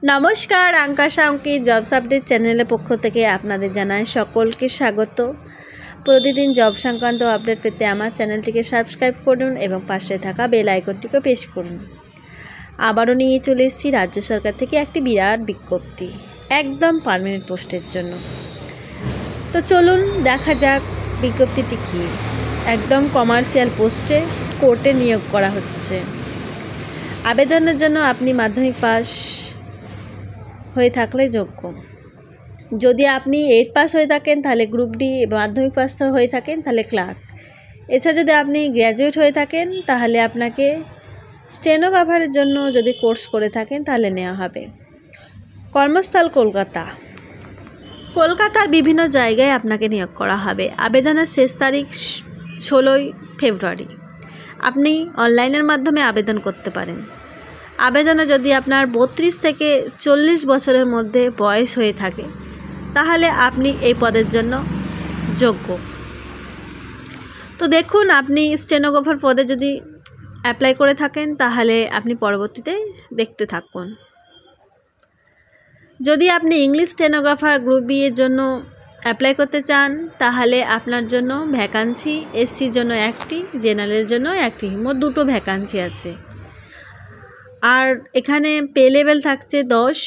নমস্কার, আঙ্কাশা অঙ্কি jobs update চ্যানেলের পক্ষ থেকে আপনাদের জানাই সকলকে স্বাগত। প্রতিদিন জব সংক্রান্ত আপডেট পেতে আমার চ্যানেলটিকে সাবস্ক্রাইব করুন এবং পাশে থাকা বেল আইকনটিকে প্রেস করুন। আবারও নিয়ে চলে এসেছি রাজ্য সরকার থেকে একটি বিরাট বিজ্ঞপ্তি, একদম পার্মানেন্ট পোস্টের জন্য। তো চলুন দেখা যাক বিজ্ঞপ্তিটি কী। একদম কমার্শিয়াল পোস্টে কোর্টে নিয়োগ করা হচ্ছে। আবেদনের জন্য আপনি মাধ্যমিক পাস হয়ে থাকলে যোগ্য। যদি আপনি 8 পাস হয়ে থাকেন তাহলে গ্রুপ ডি, মাধ্যমিক পাস হয়ে থাকেন তাহলে ক্লার্ক। এছাড়া যদি আপনি গ্র্যাজুয়েট হয়ে থাকেন তাহলে আপনাকে স্টেনোগ্রাফারের জন্য যদি কোর্স করে থাকেন তাহলে নেওয়া হবে। কর্মস্থল কলকাতার বিভিন্ন জায়গায় আপনাকে নিয়োগ করা হবে। আবেদনের শেষ তারিখ 16 ফেব্রুয়ারি। আপনি অনলাইনের মাধ্যমে আবেদন করতে পারেন। আবেদনে যদি আপনার 32 থেকে 40 বছরের মধ্যে বয়স হয়ে থাকে তাহলে আপনি এই পদের জন্য যোগ্য। তো দেখুন, আপনি স্টেনোগ্রাফার পদে যদি অ্যাপ্লাই করে থাকেন তাহলে আপনি পরবর্তীতে দেখতে থাকুন। যদি আপনি ইংলিশ স্টেনোগ্রাফার গ্রুপ বি এর জন্য অ্যাপ্লাই করতে চান তাহলে আপনার জন্য ভ্যাকান্সি এসসির জন্য একটি, জেনারেলের জন্য একটি, মোট 2টো ভ্যাকান্সি আছে। আর এখানে পে লেভেল থাকছে 10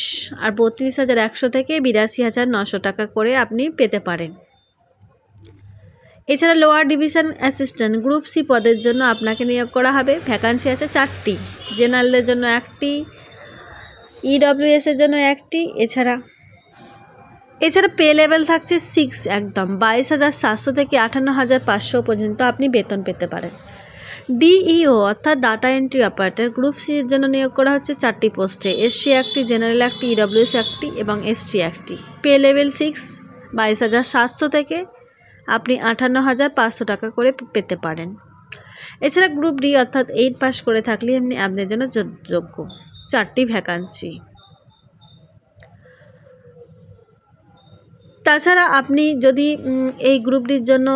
আর 32,100 থেকে 82,900 টাকা করে আপনি পেতে পারেন। এছাড়া lower division assistant group C পদের জন্য আপনাকে নিয়োগ করা হবে। ভ্যাকান্সি আছে 4টি, জেনারেলের জন্য একটি, ইডব্লিউএস এর জন্য একটি। এছাড়া পে লেভেল থাকছে 6, একদম 22,700 থেকে 58,500 পর্যন্ত আপনি বেতন পেতে পারেন। ডিইও অর্থাৎ data entry operator group C এর জন্য নিয়োগ করা হচ্ছে 4টি পোস্টে, এসসি একটি, জেনারেল একটি, ইডব্লিউএস একটি এবং এসটি একটি। পে লেভেল 6, 22,700 থেকে আপনি 58,500 টাকা করে পেতে পারেন। এছাড়া গ্রুপ ডি অর্থাৎ 8 পাস করে থাকলে আপনি আপনাদের জন্য যোগ্য। 4টি ভ্যাকান্সি। তাছাড়া আপনি যদি এই গ্রুপ ডির জন্য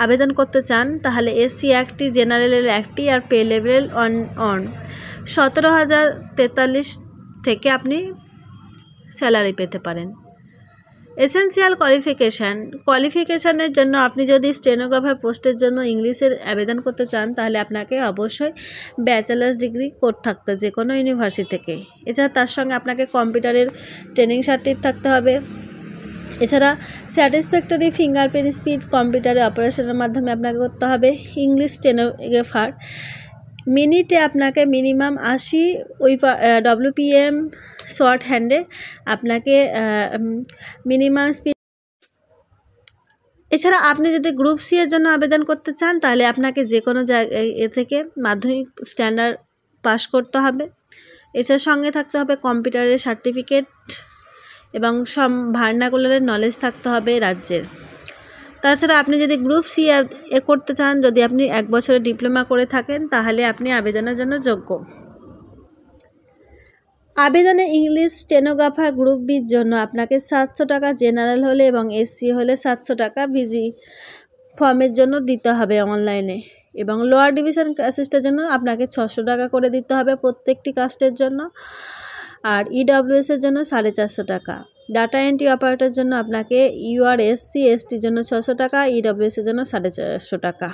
আবেদন করতে চান তাহলে এসসি একটি, জেনারেলের একটি আর পে লেভেল অন 17,043 থেকে আপনি স্যালারি পেতে পারেন। এসেনশিয়াল কোয়ালিফিকেশানের জন্য আপনি যদি স্টেনোগ্রাফার পোস্টের জন্য ইংলিশের আবেদন করতে চান তাহলে আপনাকে অবশ্যই ব্যাচেলার্স ডিগ্রি কোর্স থাকতে যে কোনো ইউনিভার্সিটি থেকে। এছাড়া তার সঙ্গে আপনাকে কম্পিউটারের ট্রেনিং সার্টিফিকেট থাকতে হবে। এছাড়া স্যাটিসফ্যাক্টরি ফিঙ্গারপ্রিন্ট স্পিড কম্পিউটারে অপারেশনের মাধ্যমে আপনাকে করতে হবে। ইংলিশ স্টেনোগ্রাফার মিনিটে আপনাকে মিনিমাম 80 WPM শর্ট হ্যান্ডে আপনাকে মিনিমাম স্পিড। এছাড়া আপনি যদি গ্রুপ সি এর জন্য আবেদন করতে চান তাহলে আপনাকে যে কোনো জায়গায় থেকে মাধ্যমিক স্ট্যান্ডার্ড পাস করতে হবে। এছাড়া সঙ্গে থাকতে হবে কম্পিউটারের সার্টিফিকেট এবং সব ভার্নাকুলারের নলেজ থাকতে হবে রাজ্যের। তাছাড়া আপনি যদি গ্রুপ সি করতে চান, যদি আপনি 1 বছরের ডিপ্লোমা করে থাকেন তাহলে আপনি আবেদনের জন্য যোগ্য। আবেদনে ইংলিশ স্টেনোগ্রাফার গ্রুপ বির জন্য আপনাকে 700 টাকা জেনারেল হলে এবং এসসি হলে 700 টাকা ভিজি ফর্মের জন্য দিতে হবে অনলাইনে, এবং লোয়ার ডিভিশন কাস্টের জন্য আপনাকে 600 টাকা করে দিতে হবে প্রত্যেকটি কাস্টের জন্য, আর ইডব্লিউএস এর জন্য 450 টাকা। ডাটা এন্ট্রি অপারেটরের জন্য আপনাকে ইউআর এসসি এসটির জন্য 600 টাকা, ইডব্লিউএস এর জন্য 450 টাকা।